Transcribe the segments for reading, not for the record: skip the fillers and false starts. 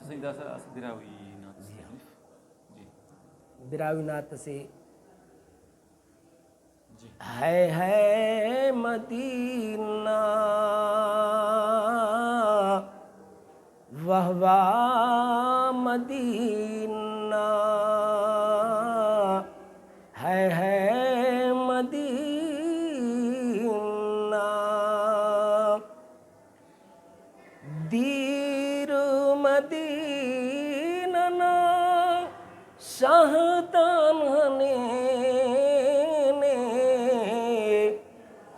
پسندیدہ سا دراوی نعت شریف جی دراوی نعت سے جی ہے مدینہ واہ واہ مدینہ ہے مدینہ دیر مدینہ نا شاہدان نے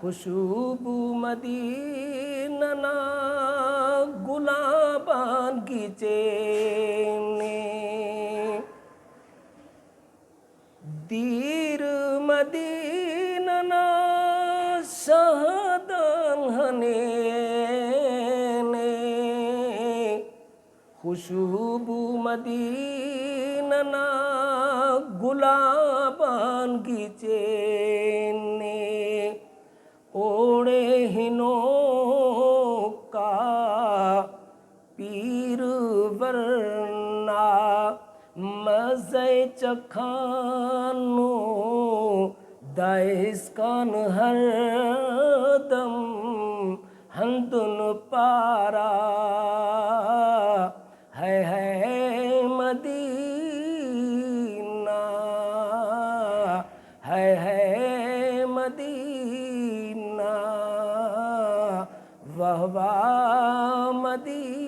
خوشبو مدینہ نا گلابان گیچے نے دیر مدینہ نا شاہدان نے خوشبو مدینہ نا گلابان گیچے نے اوڑے ہنوں کا پیر ورنہ مزے چکھانو دائس کان ہر دم ہندن پارا ہے مدینہ ہے مدینہ واہ واہ مدینہ